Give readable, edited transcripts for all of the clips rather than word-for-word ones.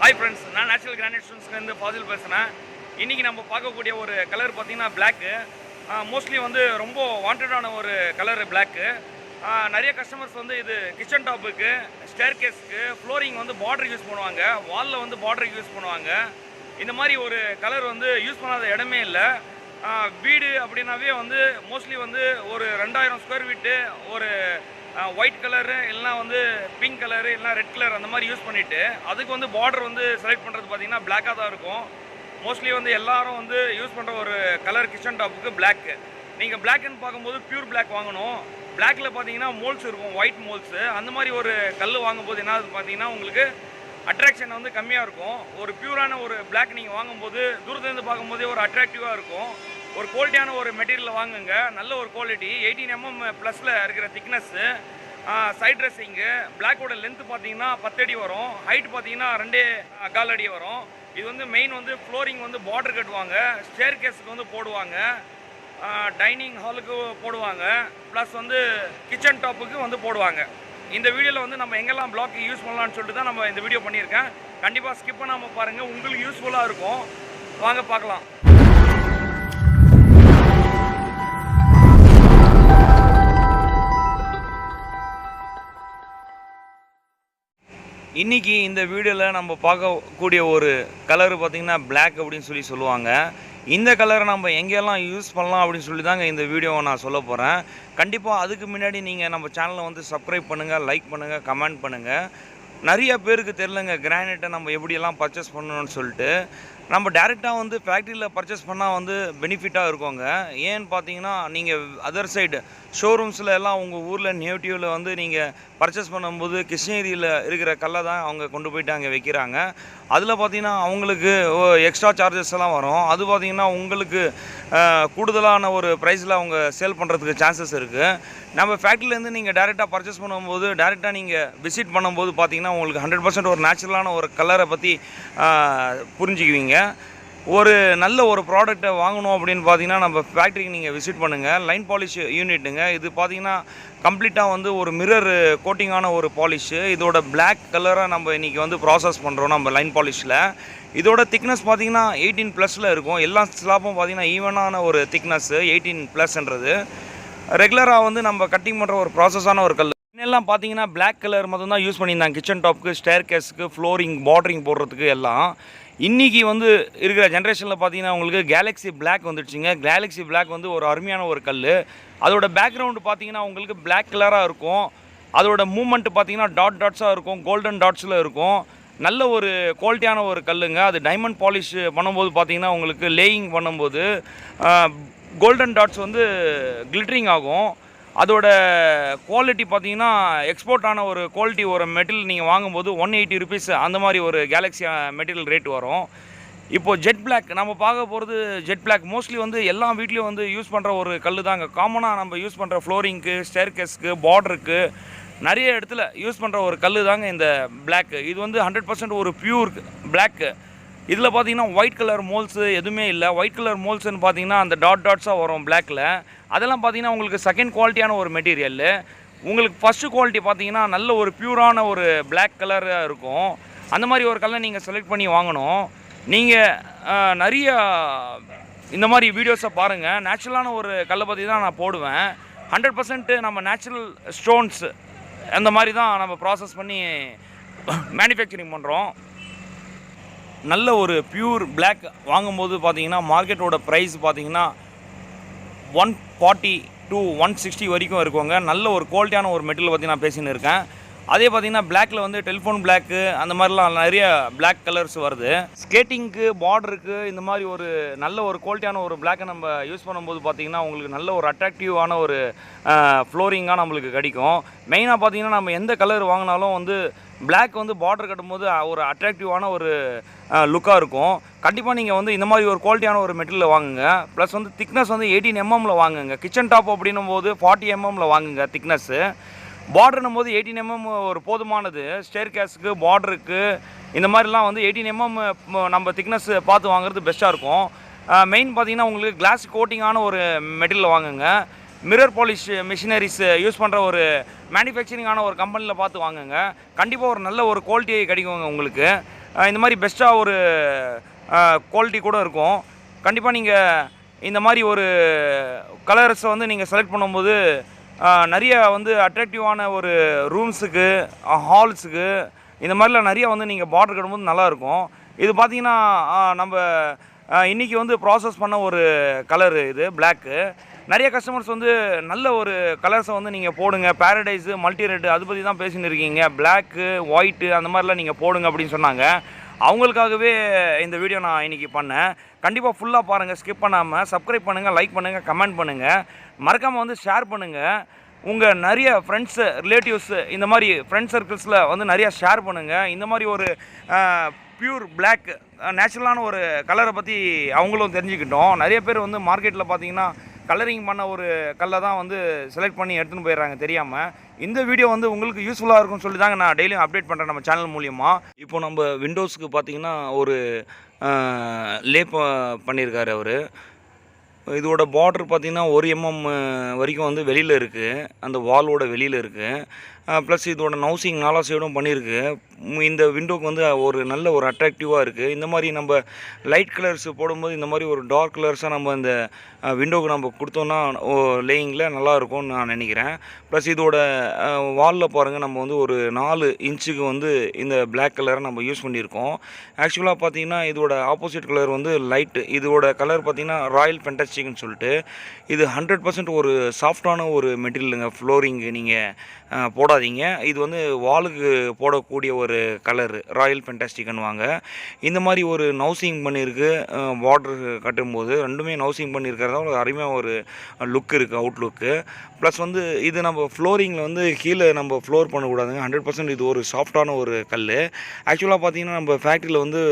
Hi friends, நான் natural granite ஸ்டோன்ஸ்லேருந்து Fazil பேசுகிறேன். இன்றைக்கி நம்ம பார்க்கக்கூடிய ஒரு கலர் பார்த்திங்கன்னா பிளாக்கு. மோஸ்ட்லி வந்து ரொம்ப வாண்டடான ஒரு கலர் பிளாக்கு. நிறைய கஸ்டமர்ஸ் வந்து இது கிச்சன் டாப்புக்கு, ஸ்டேர் கேஸ்க்கு, ஃப்ளோரிங் வந்து பார்டருக்கு யூஸ் பண்ணுவாங்க, வாலில் வந்து பார்டருக்கு யூஸ் பண்ணுவாங்க. இந்த மாதிரி ஒரு கலர் வந்து யூஸ் பண்ணாத இடமே இல்லை. வீடு அப்படின்னாவே வந்து மோஸ்ட்லி வந்து ஒரு 2000 ஸ்கொயர் ஃபீட்டு ஒரு ஒயிட் கலரு இல்லைனா வந்து பிங்க் கலரு இல்லைனா ரெட் கலர் அந்த மாதிரி யூஸ் பண்ணிவிட்டு அதுக்கு வந்து பார்டர் வந்து செலக்ட் பண்ணுறது பார்த்திங்கன்னா பிளாக்காக தான் இருக்கும். மோஸ்ட்லி வந்து எல்லோரும் வந்து யூஸ் பண்ணுற ஒரு கலர் கிச்சன் டாப்புக்கு பிளாக்கு. நீங்கள் பிளாக்குன்னு பார்க்கும்போது பியூர் பிளாக் வாங்கணும். பிளாக்கில் பார்த்தீங்கன்னா மோல்ஸ் இருக்கும், ஒயிட் மோல்ஸு. அந்த மாதிரி ஒரு கல் வாங்கும்போது என்ன பார்த்தீங்கன்னா உங்களுக்கு அட்ராக்ஷன் வந்து கம்மியாக இருக்கும். ஒரு பியூரான ஒரு பிளாக் நீங்கள் வாங்கும்போது தூரத்துலேருந்து பார்க்கும்போதே ஒரு அட்ராக்டிவாக இருக்கும். ஒரு குவாலிட்டியான ஒரு மெட்டீரியலில் வாங்குங்க, நல்ல ஒரு குவாலிட்டி. 18 mm ப்ளஸில் இருக்கிற திக்னஸ்ஸு, சைட் ட்ரெஸ்ஸிங்கு. பிளாக்கோட லென்த்து பார்த்தீங்கன்னா 10 அடி வரும், ஹைட் பார்த்தீங்கன்னா 2.25 அடி வரும். இது வந்து மெயின் வந்து ஃப்ளோரிங் வந்து பார்டர் கட்டுவாங்க, ஸ்டேர் கேஸுக்கு வந்து போடுவாங்க, டைனிங் ஹாலுக்கு போடுவாங்க, ப்ளஸ் வந்து கிச்சன் டாப்புக்கு வந்து போடுவாங்க. இந்த வீடியோவில் வந்து நம்ம எங்கெல்லாம் பிளாக் யூஸ் பண்ணலான்னு சொல்லிட்டு தான் நம்ம இந்த வீடியோ பண்ணியிருக்கேன். கண்டிப்பாக ஸ்கிப் பண்ணாமல் பாருங்கள், உங்களுக்கு யூஸ்ஃபுல்லாக இருக்கும். வாங்க பார்க்கலாம். இன்றைக்கி இந்த வீடியோவில் நம்ம பார்க்கக்கூடிய ஒரு கலரு பார்த்திங்கன்னா பிளாக் அப்படின்னு சொல்லுவாங்க. இந்த கலரை நம்ம எங்கெல்லாம் யூஸ் பண்ணலாம் அப்படின்னு சொல்லி தாங்க இந்த வீடியோவை நான் சொல்ல போகிறேன். கண்டிப்பாக அதுக்கு முன்னாடி நீங்கள் நம்ம சேனலை வந்து சப்ஸ்கிரைப் பண்ணுங்கள், லைக் பண்ணுங்கள், கமெண்ட் பண்ணுங்கள். நிறைய பேருக்கு தெரிலங்க கிரானைட்டை நம்ம எப்படியெல்லாம் பர்ச்சேஸ் பண்ணணும்னு சொல்லிட்டு. நம்ம டேரெக்டாக வந்து ஃபேக்ட்ரியில் பர்ச்சேஸ் பண்ணால் வந்து பெனிஃபிட்டாக இருக்குங்க. ஏன்னு பார்த்தீங்கன்னா நீங்கள் அதர் சைடு ஷோரூம்ஸில் எல்லாம் உங்கள் ஊரில் நேட்டிவில் வந்து நீங்கள் பர்ச்சேஸ் பண்ணும்போது கிருஷ்ணகிரியில் இருக்கிற கல்லை தான் அவங்க கொண்டு போய்ட்டு அங்கே வைக்கிறாங்க. அதில் பார்த்திங்கன்னா அவங்களுக்கு எக்ஸ்ட்ரா சார்ஜஸ் எல்லாம் வரும். அது பார்த்திங்கன்னா உங்களுக்கு கூடுதலான ஒரு ப்ரைஸில் அவங்க சேல் பண்ணுறதுக்கு சான்சஸ் இருக்குது. நம்ம ஃபேக்ட்ரிலேருந்து நீங்கள் டேரெக்டாக பர்ச்சேஸ் பண்ணும்போது, டேரெக்டாக நீங்கள் விசிட் பண்ணும்போது பார்த்திங்கன்னா உங்களுக்கு 100% ஒரு நேச்சுரலான ஒரு கலரை பற்றி புரிஞ்சுக்குவீங்க. ஒரு நல்ல ஒரு ப்ராடக்டை வாங்கணும் அப்படின்னு பார்த்தீங்கன்னா நம்ம ஃபேக்ட்ரிக்கு நீங்கள் விசிட் பண்ணுங்கள். லைன் பாலிஷ் யூனிட்டுங்க. இது பார்த்தீங்கன்னா கம்ப்ளீட்டாக வந்து ஒரு மிரர் கோட்டிங்கான ஒரு பாலிஷு. இதோட பிளாக் கலராக நம்ம இன்றைக்கி வந்து ப்ராசஸ் பண்ணுறோம் நம்ம லைன் பாலிஷில். இதோட திக்னஸ் பார்த்தீங்கன்னா 18+ இருக்கும். எல்லா ஸ்லாப்பும் பார்த்தீங்கன்னா ஈவனான ஒரு திக்னஸ்ஸு 18+ன்றது. ரெகுலராக வந்து நம்ம கட்டிங் பண்ணுற ஒரு ப்ராசஸான ஒரு கல். இன்னெல்லாம் பார்த்தீங்கன்னா பிளாக் கலர் மட்டும் தான் யூஸ் பண்ணியிருந்தாங்க கிச்சன் டாப்புக்கு, ஸ்டேர் கேஸுக்கு, ஃப்ளோரிங், பார்டரிங் போடுறதுக்கு எல்லாம். இன்றைக்கி வந்து இருக்கிற ஜென்ரேஷனில் பார்த்தீங்கன்னா உங்களுக்கு கேலக்ஸி பிளாக் வந்துடுச்சுங்க. கேலக்ஸி பிளாக் வந்து ஒரு அருமையான ஒரு கல். அதோட பேக்ரவுண்டு பார்த்தீங்கன்னா உங்களுக்கு பிளாக் கலராக இருக்கும். அதோட மூமெண்ட்டு பார்த்தீங்கன்னா டாட்ஸாக இருக்கும், கோல்டன் டாட்ஸில் இருக்கும். நல்ல ஒரு குவாலிட்டியான ஒரு கல்லுங்க. அது டைமண்ட் பாலிஷ் பண்ணும்போது பார்த்தீங்கன்னா உங்களுக்கு லேயிங் பண்ணும்போது கோல்டன் டாட்ஸ் வந்து கிளிட்டரிங் ஆகும். அதோட குவாலிட்டி பார்த்தீங்கன்னா எக்ஸ்போர்ட் ஆன ஒரு குவாலிட்டி. ஒரு மெட்டீரியல் நீங்கள் வாங்கும்போது 180 rupees அந்த மாதிரி ஒரு கேலக்ஸி மெட்டீரியல் ரேட் வரும். இப்போது ஜெட் பிளாக் நம்ம பார்க்க போகிறது. ஜெட் பிளாக் மோஸ்ட்லி வந்து எல்லா வீட்லேயும் வந்து யூஸ் பண்ணுற ஒரு கல் தாங்க. காமனாக நம்ம யூஸ் பண்ணுற ஃப்ளோரிங்க்கு, ஸ்டேர் கேஸ்க்கு, பார்டருக்கு நிறைய இடத்துல யூஸ் பண்ணுற ஒரு கல் தாங்க இந்த பிளாக்கு. இது வந்து 100% ஒரு பியூர் பிளாக்கு. இதில் பார்த்தீங்கன்னா ஒயிட் கலர் மோல்ஸு எதுவுமே இல்லை. ஒயிட் கலர் மோல்ஸ்ன்னு பார்த்தீங்கன்னா அந்த டாட்ஸாக வரும் பிளாக்கில். அதெல்லாம் பார்த்தீங்கன்னா உங்களுக்கு செகண்ட் குவாலிட்டியான ஒரு மெட்டீரியல். உங்களுக்கு ஃபஸ்ட்டு குவாலிட்டி பார்த்தீங்கன்னா நல்ல ஒரு பியூரான ஒரு பிளாக் கலராக இருக்கும். அந்த மாதிரி ஒரு கலரை நீங்கள் செலக்ட் பண்ணி வாங்கணும். நீங்கள் நிறைய இந்த மாதிரி வீடியோஸை பாருங்கள். நேச்சுரலான ஒரு கல்லை பற்றி தான் நான் போடுவேன். 100% நம்ம நேச்சுரல் ஸ்டோன்ஸ் அந்த மாதிரி தான் நம்ம ப்ராசஸ் பண்ணி மேனுஃபேக்சரிங் பண்ணுறோம். நல்ல ஒரு பியூர் பிளாக் வாங்கும்போது பார்த்தீங்கன்னா மார்க்கெட்டோட ப்ரைஸ் பார்த்தீங்கன்னா 140 to 160 வரைக்கும் இருக்குங்க. நல்ல ஒரு குவாலிட்டியான ஒரு மெட்டீரியல் பற்றி நான் பேசின்னு இருக்கேன். அதே பார்த்தீங்கன்னா பிளாக்கில் வந்து டெலிஃபோன் பிளாக்கு அந்த மாதிரிலாம் நிறைய பிளாக் கலர்ஸ் வருது. ஸ்கேட்டிங்க்கு, பார்டருக்கு இந்த மாதிரி ஒரு நல்ல ஒரு குவாலிட்டியான ஒரு பிளாக்கை நம்ம யூஸ் பண்ணும்போது பார்த்திங்கன்னா உங்களுக்கு நல்ல ஒரு அட்ராக்டிவான ஒரு ஃப்ளோரிங்காக நம்மளுக்கு கிடைக்கும். மெயினாக பார்த்திங்கன்னா நம்ம எந்த கலர் வாங்கினாலும் வந்து பிளாக் வந்து பார்டர் கட்டும்போது ஒரு அட்ராக்டிவான ஒரு லுக்காக இருக்கும். கண்டிப்பாக நீங்கள் வந்து இந்த மாதிரி ஒரு குவாலிட்டியான ஒரு மெட்டீரியல் வாங்குங்க. ப்ளஸ் வந்து திக்னஸ் வந்து 18 mm வாங்குங்க. கிச்சன் டாப் அப்படின்னும் போது 40 mm வாங்குங்க திக்னஸ்ஸு. பார்டர்னும் போது 18 mm ஒரு போதுமானது. ஸ்டேர் கேஸுக்கு, பார்டருக்கு இந்த மாதிரிலாம் வந்து 18 mm நம்ம திக்னஸ் பார்த்து வாங்குறது பெஸ்ட்டாக இருக்கும். மெயின் பார்த்திங்கன்னா உங்களுக்கு கிளாஸ் கோட்டிங்கான ஒரு மெட்டீரியல் வாங்குங்க. மிரர் பாலிஷ் மிஷினரிஸ் யூஸ் பண்ணுற ஒரு மேனுஃபேக்சரிங்கான ஒரு கம்பெனியில் பார்த்து வாங்குங்க. கண்டிப்பாக ஒரு நல்ல ஒரு குவாலிட்டி கிடைக்குங்க உங்களுக்கு. இந்த மாதிரி பெஸ்ட்டாக ஒரு குவாலிட்டி கூட இருக்கும். கண்டிப்பாக நீங்கள் இந்த மாதிரி ஒரு கலர்ஸை வந்து நீங்கள் செலக்ட் பண்ணும்போது நிறைய வந்து அட்ராக்டிவான ஒரு ரூம்ஸுக்கு, ஹால்ஸுக்கு இந்த மாதிரிலாம் நிறைய வந்து நீங்கள் பார்டர் கட்டும்போது நல்லாயிருக்கும். இது பார்த்தீங்கன்னா நம்ம இன்றைக்கி வந்து ப்ராசஸ் பண்ண ஒரு கலரு இது பிளாக்கு. நிறைய கஸ்டமர்ஸ் வந்து நல்ல ஒரு கலர்ஸை வந்து நீங்கள் போடுங்க, பேரடைஸு, மல்டி ரெட்டு அது பற்றி தான் பேசின்னு இருக்கீங்க, பிளாக்கு, ஒயிட்டு அந்த மாதிரிலாம் நீங்கள் போடுங்க அப்படின்னு சொன்னாங்க. அவங்களுக்காகவே இந்த வீடியோ நான் இன்றைக்கி பண்ணேன். கண்டிப்பாக ஃபுல்லாக பாருங்கள், ஸ்கிப் பண்ணாமல். சப்ஸ்கிரைப் பண்ணுங்கள், லைக் பண்ணுங்கள், கமெண்ட் பண்ணுங்கள், மறக்காமல் வந்து ஷேர் பண்ணுங்கள். உங்கள் நிறைய ஃப்ரெண்ட்ஸு, ரிலேட்டிவ்ஸு இந்த மாதிரி ஃப்ரெண்ட்ஸ் சர்க்கிள்ஸில் வந்து நிறையா ஷேர் பண்ணுங்கள். இந்த மாதிரி ஒரு பியூர் பிளாக் நேச்சுரலான ஒரு கலரை பற்றி அவங்களும் தெரிஞ்சுக்கிட்டோம். நிறைய பேர் வந்து மார்க்கெட்டில் பார்த்தீங்கன்னா கலரிங் பண்ண ஒரு கல்லை தான் வந்து செலக்ட் பண்ணி எடுத்துன்னு போயிடுறாங்க தெரியாமல். இந்த வீடியோ வந்து உங்களுக்கு யூஸ்ஃபுல்லாக இருக்கும்னு சொல்லி தாங்க நான் டெய்லியும் அப்டேட் பண்ணுறேன் நம்ம சேனல் மூலியமாக. இப்போ நம்ம விண்டோஸ்க்கு பார்த்தீங்கன்னா ஒரு லேப் பண்ணியிருக்காரு அவர். இதோட பார்டர் பார்த்திங்கன்னா 1 mm வரைக்கும் வந்து வெளியில் இருக்குது, அந்த வாலோட வெளியில் இருக்குது. ப்ளஸ் இதோட நவுசிங் 4 சைடும் பண்ணியிருக்கு. இந்த விண்டோக்கு வந்து ஒரு நல்ல ஒரு அட்ராக்டிவாக இருக்குது. இந்த மாதிரி நம்ம லைட் கலர்ஸ் போடும்போது இந்த மாதிரி ஒரு டார்க் கலர்ஸாக நம்ம இந்த விண்டோக்கு நம்ம கொடுத்தோன்னா லேயிங்கில் நல்லாயிருக்கும்னு நான் நினைக்கிறேன். ப்ளஸ் இதோட வாலில் பாருங்கள், நம்ம வந்து ஒரு 4 இன்ச்சுக்கு வந்து இந்த பிளாக் கலரை நம்ம யூஸ் பண்ணியிருக்கோம். ஆக்சுவலாக பார்த்தீங்கன்னா இதோட ஆப்போசிட் கலர் வந்து லைட்டு. இதோட கலர் பார்த்திங்கன்னா ராயல் ஃபென்டாஸ்டிக்னு சொல்லிட்டு. இது 100% ஒரு சாஃப்டான ஒரு மெட்டீரியலுங்க. ஃப்ளோரிங்கு நீங்கள் போடாதீங்க. இது வந்து வாலுக்கு போடக்கூடிய ஒரு கலரு ராயல் ஃபென்டாஸ்டிக்னுவாங்க. இந்த மாதிரி ஒரு நவுசிங் பண்ணியிருக்கு. பார்டர் கட்டும்போது ரெண்டுமே நவுசிங் பண்ணியிருக்கிறதா ஒரு அருமையாக ஒரு லுக் இருக்குது, அவுட்லுக்கு. ப்ளஸ் வந்து இது நம்ம ஃப்ளோரிங்கில் வந்து கீழே நம்ம ஃப்ளோர் பண்ணக்கூடாதுங்க. 100% இது ஒரு சாஃப்டான ஒரு கல். ஆக்சுவலாக பார்த்திங்கன்னா நம்ம ஃபேக்ட்ரியில் வந்து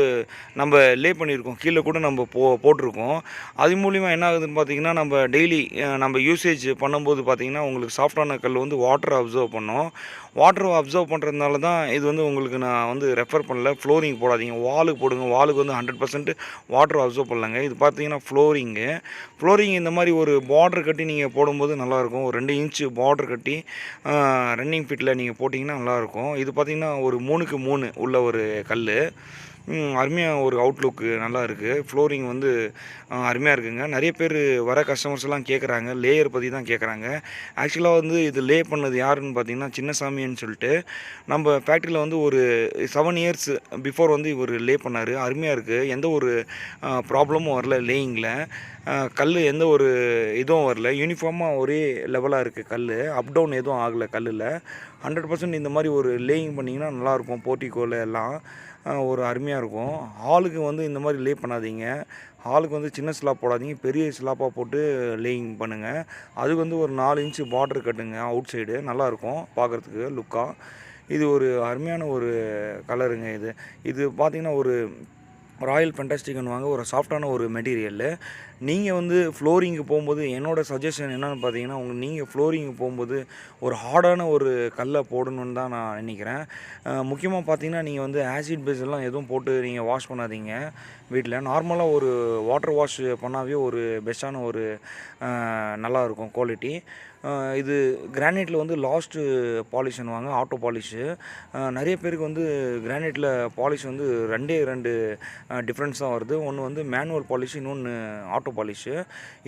நம்ம லே பண்ணியிருக்கோம், கீழே கூட நம்ம போட்டிருக்கோம். அது மூலிமா என்ன ஆகுதுன்னு பார்த்திங்கன்னா நம்ம டெய்லி நம்ம யூசேஜ் பண்ணும்போது பார்த்திங்கன்னா உங்களுக்கு சாஃப்டான கல் வந்து வாட்டர் அப்சர்வ் பண்ணும். வாட்டர் அப்சர்வ் பண்ணுறதுனால தான் இது வந்து உங்களுக்கு நான் வந்து ரெஃபர் பண்ணல. ஃப்ளோரிங் போடாதீங்க, வாலுக்கு போடுங்க. வாலுக்கு வந்து 100% வாட்டர் அப்சர்வ் பண்ணலங்க. இது பார்த்தீங்கன்னா ஃப்ளோரிங் இந்த மாதிரி ஒரு பார்டர் கட்டி நீங்கள் போடும்போது நல்லாயிருக்கும். ஒரு 2 இன்ச்சு பார்டர் கட்டி ரன்னிங் ஃபிட்டில் நீங்கள் போட்டிங்கன்னா நல்லாயிருக்கும். இது பார்த்திங்கன்னா ஒரு 3க்கு 3 உள்ள ஒரு கல். அருமையாக ஒரு அவுட்லுக்கு நல்லா இருக்குது. ஃப்ளோரிங் வந்து அருமையாக இருக்குங்க. நிறைய பேர் வர கஸ்டமர்ஸ்லாம் கேட்குறாங்க, லேயர் பற்றி தான் கேட்குறாங்க. ஆக்சுவலாக வந்து இது லே பண்ணது யாருன்னு பார்த்தீங்கன்னா சின்னசாமின்னு சொல்லிட்டு நம்ம ஃபேக்ட்ரியில் வந்து ஒரு 7 இயர்ஸ் பிஃபோர் வந்து இவர் லே பண்ணார். அருமையாக இருக்குது. எந்த ஒரு ப்ராப்ளமும் வரல லேயிங்கில். கல் எந்த ஒரு இதுவும் வரல, யூனிஃபார்மாக ஒரே லெவலாக இருக்குது கல். அப் டவுன் எதுவும் ஆகலை கல்லில். 100% இந்த மாதிரி ஒரு லேயிங் பண்ணிங்கன்னா நல்லாயிருக்கும். போர்ட்டிகோவில் எல்லாம் ஒரு அருமையாக இருக்கும். ஹாலுக்கு வந்து இந்த மாதிரி லே பண்ணாதீங்க. ஹாலுக்கு வந்து சின்ன ஸ்லாப் போடாதீங்க, பெரிய ஸ்லாப்பாக போட்டு லேயிங் பண்ணுங்கள். அதுக்கு வந்து ஒரு 4 இன்ச்சு பார்டர் கட்டுங்க அவுட் சைடு. நல்லாயிருக்கும் பார்க்குறதுக்கு லுக்காக. இது ஒரு அருமையான ஒரு கலருங்க. இது பார்த்திங்கன்னா ஒரு ராயல் ஃபென்டாஸ்டிக்னுவாங்க. ஒரு சாஃப்டான ஒரு மெட்டீரியல். நீங்கள் வந்து ஃப்ளோரிங்கு போகும்போது என்னோடய சஜஷன் என்னென்னு பார்த்தீங்கன்னா, நீங்கள் ஃப்ளோரிங்கு போகும்போது ஒரு ஹார்டான ஒரு கல்லை போடணுன்னு தான் நான் நினைக்கிறேன். முக்கியமாக பார்த்தீங்கன்னா நீங்கள் வந்து ஆசிட் பேஸ் எல்லாம் எதுவும் போட்டு நீங்கள் வாஷ் பண்ணாதீங்க வீட்டில். நார்மலாக ஒரு வாட்டர் வாஷ் பண்ணாவே ஒரு பெஸ்ட்டான ஒரு நல்லாயிருக்கும் குவாலிட்டி. இது கிரானைட்டில் வந்து லாஸ்ட்டு பாலிஷ்னுவாங்க, ஆட்டோ பாலிஷு. நிறைய பேருக்கு வந்து கிரானைட்டில் பாலிஷ் வந்து 2 டிஃப்ரென்ஸ் தான் வருது. ஒன்று வந்து மேனுவல் பாலிஷ், இன்னொன்று ஆட்டோ பாலிஷு.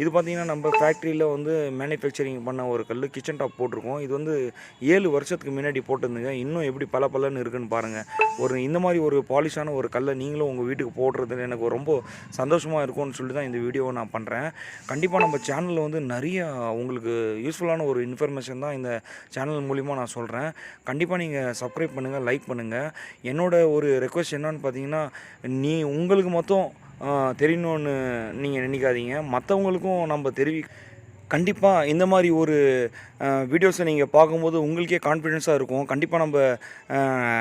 இது பார்த்திங்கன்னா நம்ம ஃபேக்ட்ரியில் வந்து மேனுஃபேக்சரிங் பண்ண ஒரு கல். கிச்சன் டாப் போட்டிருக்கோம். இது வந்து 7 வருஷத்துக்கு முன்னாடி போட்டிருந்துங்க. இன்னும் எப்படி பலன்னு இருக்குன்னு பாருங்கள். இந்த மாதிரி ஒரு பாலிஷான ஒரு கல்லை நீங்களும் உங்கள் வீட்டுக்கு போடுறது எனக்கு ரொம்ப சந்தோஷமாக இருக்கும்னு சொல்லி தான் இந்த வீடியோவை நான் பண்ணுறேன். கண்டிப்பாக நம்ம சேனலில் வந்து நிறைய உங்களுக்கு யூஸ்ஃபுல்லான ஒரு இன்ஃபர்மேஷன் தான் இந்த சேனல் மூலிமா நான் சொல்கிறேன். கண்டிப்பாக நீங்கள் சப்ஸ்கிரைப் பண்ணுங்கள், லைக் பண்ணுங்கள். என்னோட ஒரு ரெக்வெஸ்ட் என்னன்னு பார்த்தீங்கன்னா, உங்களுக்கு மொத்தம் தெரியணும்னு நீங்கள் நினைக்காதீங்க, மற்றவங்களுக்கும் நம்ம கண்டிப்பாக இந்த மாதிரி ஒரு வீடியோஸை நீங்கள் பார்க்கும்போது உங்களுக்கே கான்ஃபிடென்ஸாக இருக்கும். கண்டிப்பாக நம்ம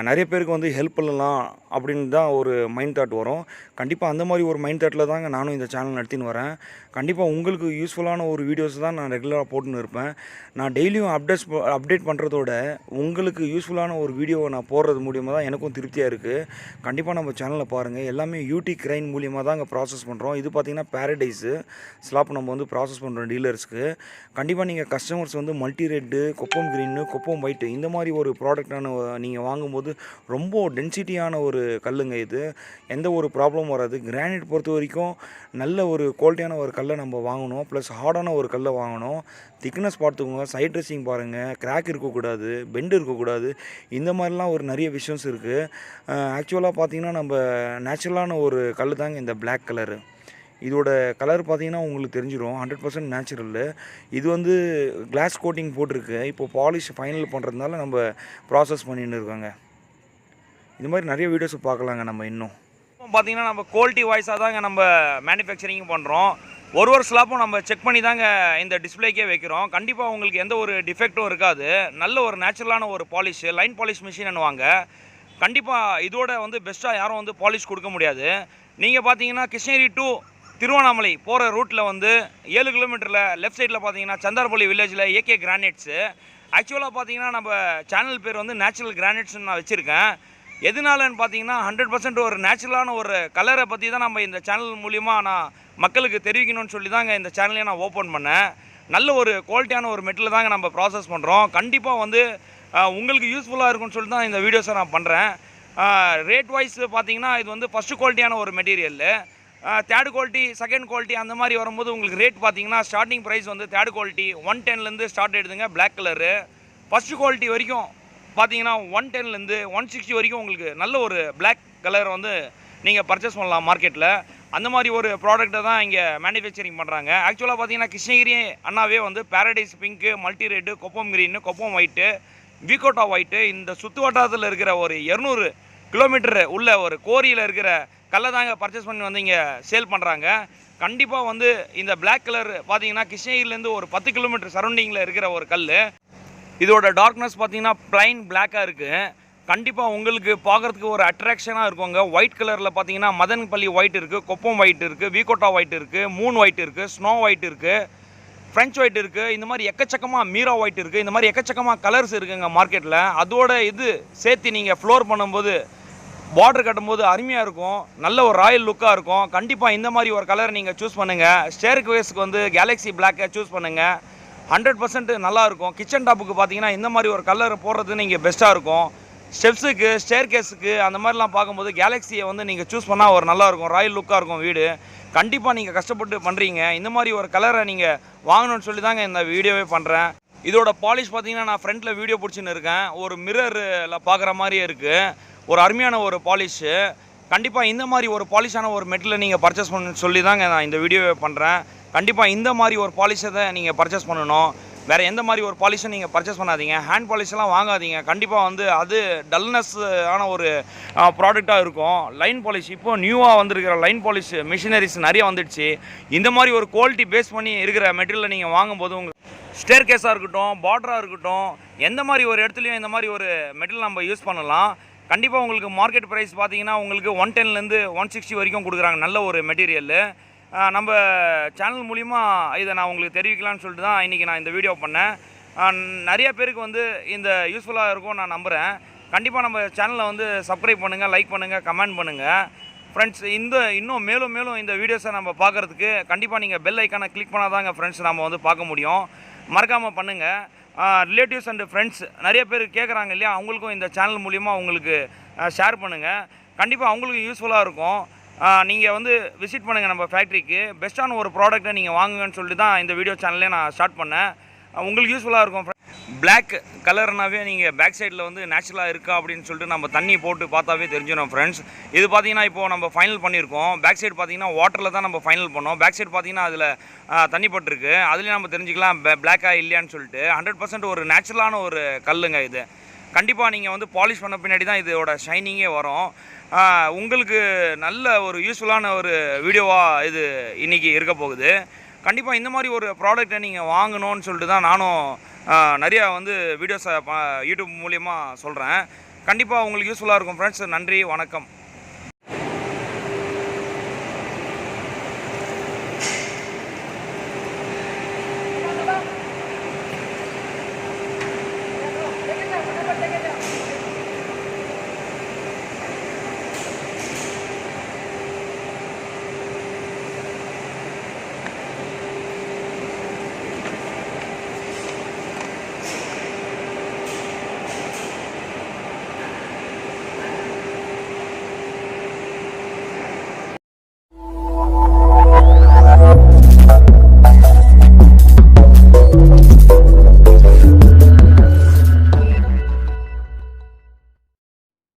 நிறைய பேருக்கு வந்து ஹெல்ப் பண்ணலாம் அப்படின்னு தான் ஒரு மைண்ட் தாட் வரும். கண்டிப்பாக அந்த மாதிரி ஒரு மைண்ட் தாட்டில் தாங்க நானும் இந்த சேனல் நடத்தின்னு வரேன். கண்டிப்பாக உங்களுக்கு யூஸ்ஃபுல்லான ஒரு வீடியோஸ் தான் நான் ரெகுலராக போட்டுன்னு இருப்பேன். நான் டெய்லியும் அப்டேட் பண்ணுறதோட உங்களுக்கு யூஸ்ஃபுல்லான ஒரு வீடியோவை நான் போடுறது மூலியமாக தான் எனக்கும் திருப்தியாக இருக்குது. கண்டிப்பாக நம்ம சேனலில் பாருங்கள். எல்லாமே யூடி கிரைன் மூலியமாக தான் அங்கே ப்ராசஸ் பண்ணுறோம். இது பார்த்திங்கன்னா பேரடைஸு ஸ்லாப் நம்ம வந்து ப்ராசஸ் பண்ணுறோம் டீலர்ஸ்க்கு. கண்டிப்பாக நீங்கள் கஸ்டமர்ஸ் வந்து multi red, Koppam green, Koppam white இந்த மாதிரி ஒரு ப்ராடக்டான நீங்கள் வாங்கும்போது ரொம்ப டென்சிட்டியான ஒரு கல்லுங்க இது. எந்த ஒரு ப்ராப்ளமும் வராது. கிரானைட் பொறுத்த வரைக்கும் நல்ல ஒரு குவாலிட்டியான ஒரு கல்லை நம்ம வாங்கணும். ப்ளஸ் ஹார்டான ஒரு கல்லை வாங்கணும். திக்னஸ் பார்த்துக்கோங்க, சைட் ட்ரெஸ்ஸிங் பாருங்கள், கிராக் இருக்கக்கூடாது, பெண்டு இருக்கக்கூடாது. இந்த மாதிரிலாம் ஒரு நிறைய விஷயம்ஸ் இருக்குது. ஆக்சுவலாக பார்த்தீங்கன்னா நம்ம நேச்சுரலான ஒரு கல் தாங்க இந்த பிளாக் கலரு. இதோட கலர் பார்த்தீங்கன்னா உங்களுக்கு தெரிஞ்சிடும். 100% நேச்சுரல்லு. இது வந்து கிளாஸ் கோட்டிங் போட்டிருக்கு. இப்போ பாலிஷ் ஃபைனல் பண்ணுறதுனால நம்ம ப்ராசஸ் பண்ணின்னு இருக்காங்க. இது மாதிரி நிறைய வீடியோஸ் பார்க்கலாங்க நம்ம இன்னும். பார்த்தீங்கன்னா நம்ம குவாலிட்டி வாய்ஸாக தாங்க நம்ம மேனுஃபேக்சரிங் பண்ணுறோம். ஒரு ஸ்லாப்பும் நம்ம செக் பண்ணி தாங்க இந்த டிஸ்பிளேக்கே வைக்கிறோம். கண்டிப்பாக உங்களுக்கு எந்த ஒரு டிஃபெக்ட்டும் இருக்காது. நல்ல ஒரு நேச்சுரலான ஒரு பாலிஷ், லைன் பாலிஷ் மிஷின் வாங்க. கண்டிப்பாக இதோட வந்து பெஸ்ட்டாக யாரும் வந்து பாலிஷ் கொடுக்க முடியாது. நீங்கள் பார்த்தீங்கன்னா கிருஷ்ணகிரி டு திருவண்ணாமலை போகிற ரூட்டில் வந்து 7 கிலோமீட்டரில் லெஃப்ட் சைடில் பார்த்தீங்கன்னா சந்தார்பள்ளி வில்லேஜில் ஏகே கிரானைட்ஸு. ஆக்சுவலாக பார்த்தீங்கன்னா நம்ம சேனல் பேர் வந்து நேச்சுரல் கிரானைட்ஸ்னு நான் வச்சுருக்கேன். எதனாலன்னு பார்த்தீங்கன்னா 100% ஒரு நேச்சுரலான ஒரு கலரை பற்றி தான் நம்ம இந்த சேனல் மூலிமா நான் மக்களுக்கு தெரிவிக்கணும்னு சொல்லி தாங்க இந்த சேனலையும் நான் ஓப்பன் பண்ணேன். நல்ல ஒரு குவாலிட்டியான ஒரு மெட்டீரியல் தாங்க நம்ம ப்ராசஸ் பண்ணுறோம். கண்டிப்பாக வந்து உங்களுக்கு யூஸ்ஃபுல்லாக இருக்கும்னு சொல்லி தான் இந்த வீடியோஸை நான் பண்ணுறேன். ரேட் வைஸ் பார்த்தீங்கன்னா இது வந்து ஃபஸ்ட்டு குவாலிட்டியான ஒரு material. Third quality, second quality அந்த மாதிரி வரும்போது உங்களுக்கு ரேட் பார்த்தீங்கன்னா ஸ்டார்டிங் ப்ரைஸ் வந்து தேர்டு குவாலிட்டி 110லேருந்து ஸ்டார்ட் ஆகிடுதுங்க பிளாக் கலரு. ஃபஸ்ட்டு குவாலிட்டி வரைக்கும் பார்த்தீங்கன்னா 110லேருந்து 160 வரைக்கும் உங்களுக்கு நல்ல ஒரு பிளாக் கலர் வந்து நீங்கள் பர்ச்சேஸ் பண்ணலாம் மார்க்கெட்டில். அந்த மாதிரி ஒரு ப்ராடக்ட்டை தான் இங்கே மேனுஃபேக்சரிங் பண்ணுறாங்க. ஆக்சுவலாக பார்த்தீங்கன்னா கிருஷ்ணகிரி அண்ணாவே வந்து paradise pink, multi red, Koppam green, Koppam white, விகோட்டா ஒயிட்டு இந்த சுற்று வட்டாரத்தில் இருக்கிற ஒரு 200 கிலோமீட்டர் உள்ள ஒரு கோரியில் இருக்கிற கல்லை தாங்க பர்ச்சேஸ் பண்ணி வந்து இங்கே சேல் பண்ணுறாங்க. கண்டிப்பாக வந்து இந்த பிளாக் கலர் பார்த்தீங்கன்னா கிருஷ்ணகிரிலேருந்து ஒரு 10 கிலோமீட்டர் சரௌண்டிங்கில் இருக்கிற ஒரு கல். இதோட டார்க்னஸ் பார்த்தீங்கன்னா ப்ளைன் பிளாக்காக இருக்குது. கண்டிப்பாக உங்களுக்கு பார்க்குறதுக்கு ஒரு அட்ராக்ஷனாக இருக்குங்க. ஒயிட் கலரில் பார்த்தீங்கன்னா மதன்பள்ளி ஒயிட் இருக்குது, கொப்பம் ஒயிட் இருக்குது, விகோட்டா ஒயிட் இருக்குது, மூன் ஒயிட் இருக்குது, ஸ்னோ ஒயிட் இருக்குது, ஃப்ரெஞ்ச் ஒயிட் இருக்குது. இந்த மாதிரி எக்கச்சக்கமாக மீரா ஒயிட் இருக்குது. இந்த மாதிரி எக்கச்சக்கமாக கலர்ஸ் இருக்குங்க மார்க்கெட்டில். அதோட இது சேர்த்து நீங்கள் ஃப்ளோர் பண்ணும்போது பார்டர் கட்டும்போது அருமையாக இருக்கும். நல்ல ஒரு ராயல் லுக்காக இருக்கும். கண்டிப்பாக இந்த மாதிரி ஒரு கலர் நீங்கள் சூஸ் பண்ணுங்கள். ஸ்டேர் கேஸுக்கு வந்து கேலக்ஸி பிளாக்கை சூஸ் பண்ணுங்கள். 100% நல்லாயிருக்கும். கிச்சன் டாப்புக்கு பார்த்தீங்கன்னா இந்த மாதிரி ஒரு கலர் போடுறது நீங்கள் பெஸ்ட்டாக இருக்கும். ஸ்டெப்ஸுக்கு, ஸ்டேர் கேஸுக்கு அந்த மாதிரிலாம் பார்க்கும்போது கேலக்ஸியை வந்து நீங்கள் சூஸ் பண்ணால் ஒரு நல்லாயிருக்கும், ராயல் லுக்காக இருக்கும் வீடு. கண்டிப்பாக நீங்கள் கஷ்டப்பட்டு பண்ணுறீங்க. இந்த மாதிரி ஒரு கலரை நீங்கள் வாங்கணும்னு சொல்லி தாங்க இந்த வீடியோவே பண்ணுறேன். இதோட பாலிஷ் பார்த்தீங்கன்னா நான் ஃப்ரண்ட்டில் வீடியோ பிடிச்சின்னு இருக்கேன். ஒரு மிரரில் பார்க்குற மாதிரியே இருக்குது. ஒரு அருமையான ஒரு பாலிஷு. கண்டிப்பாக இந்த மாதிரி ஒரு பாலிஷான ஒரு மெட்டீரியலை நீங்கள் பர்ச்சேஸ் பண்ணணும்னு சொல்லி தாங்க நான் இந்த வீடியோவே பண்ணுறேன். கண்டிப்பாக இந்த மாதிரி ஒரு பாலிஷை தான் நீங்கள் பர்ச்சேஸ் பண்ணணும். வேறு எந்த மாதிரி ஒரு பாலிஷும் நீங்கள் பர்ச்சேஸ் பண்ணாதீங்க. ஹேண்ட் பாலிஷெல்லாம் வாங்காதீங்க. கண்டிப்பாக வந்து அது டல்னஸ் ஆன ஒரு ப்ராடக்டாக இருக்கும். லைன் பாலிஷ் இப்போது நியூவாக வந்திருக்கிற லைன் பாலிஷ் மிஷினரிஸ் நிறைய வந்துடுச்சு. இந்த மாதிரி ஒரு குவாலிட்டி பேஸ் பண்ணி இருக்கிற மெட்டீரியலை நீங்கள் வாங்கும்போது உங்களுக்கு ஸ்டேர் கேஸாக இருக்கட்டும், பார்டராக இருக்கட்டும், எந்த மாதிரி ஒரு இடத்துலையும் இந்த மாதிரி ஒரு மெட்டீரியல் நம்ம யூஸ் பண்ணலாம். கண்டிப்பாக உங்களுக்கு மார்க்கெட் ப்ரைஸ் பார்த்தீங்கன்னா உங்களுக்கு 110லேருந்து 160 வரைக்கும் கொடுக்குறாங்க நல்ல ஒரு மெட்டீரியல். நம்ம சேனல் மூலிமா இதை நான் உங்களுக்கு தெரிவிக்கலான்னு சொல்லிட்டு தான் இன்றைக்கி நான் இந்த வீடியோ பண்ணேன். நிறைய பேருக்கு வந்து இந்த யூஸ்ஃபுல்லாக இருக்கும் நான் நம்புகிறேன். கண்டிப்பாக நம்ம சேனலை வந்து சப்ஸ்கிரைப் பண்ணுங்கள், லைக் பண்ணுங்கள், கமெண்ட் பண்ணுங்கள். ஃப்ரெண்ட்ஸ் இன்னும் மேலும் இந்த வீடியோஸை நம்ம பார்க்குறதுக்கு கண்டிப்பாக நீங்கள் பெல் ஐக்கானை கிளிக் பண்ணால் தாங்க ஃப்ரெண்ட்ஸ் நம்ம வந்து பார்க்க முடியும். மறக்காமல் பண்ணுங்கள். ரிலேட்டிவ்ஸ் அண்டு ஃப்ரெண்ட்ஸ் நிறைய பேர் கேட்குறாங்க இல்லையா, அவங்களுக்கும் இந்த சேனல் மூலிமா உங்களுக்கு ஷேர் பண்ணுங்கள். கண்டிப்பாக அவங்களுக்கு யூஸ்ஃபுல்லாக இருக்கும். நீங்கள் வந்து விசிட் பண்ணுங்கள் நம்ம ஃபேக்ட்ரிக்கு. பெஸ்ட்டான ஒரு ப்ராடக்ட்டை நீங்கள் வாங்குங்கன்னு சொல்லிட்டு தான் இந்த வீடியோ சேனல்லே நான் ஸ்டார்ட் பண்ணேன். உங்களுக்கு யூஸ்ஃபுல்லாக இருக்கும். பிளாக் கலர்னாவே நீங்கள் பேக் சைடில் வந்து நேச்சுரலாக இருக்கா அப்படின்னு சொல்லிட்டு நம்ம தண்ணி போட்டு பார்த்தாவே தெரிஞ்சிடும் ஃப்ரெண்ட்ஸ். இது பார்த்தீங்கன்னா இப்போது நம்ம ஃபைனல் பண்ணியிருக்கோம். பேக் சைடு பார்த்தீங்கன்னா வாட்டரில் தான் நம்ம ஃபைனல் பண்ணோம். பேக் சைடு பார்த்தீங்கன்னா அதில் தண்ணி போட்டிருக்கு. அதுலேயும் நம்ம தெரிஞ்சுக்கலாம் பிளாக்காக இல்லையான்னு சொல்லிட்டு. 100% ஒரு நேச்சுரலான ஒரு கல்லுங்க இது. கண்டிப்பாக நீங்கள் வந்து பாலிஷ் பண்ண பின்னாடி தான் இதோட ஷைனிங்கே வரும். உங்களுக்கு நல்ல ஒரு யூஸ்ஃபுல்லான ஒரு வீடியோவாக இது இன்றைக்கி இருக்க போகுது. கண்டிப்பாக இந்த மாதிரி ஒரு ப்ராடக்ட்டை நீங்கள் வாங்கணும்னு சொல்லிட்டு தான் நானும் நிறையா வந்து வீடியோஸை யூடியூப் மூலிமா சொல்கிறேன். கண்டிப்பாக உங்களுக்கு யூஸ்ஃபுல்லாக இருக்கும் ஃப்ரெண்ட்ஸ். நன்றி, வணக்கம்.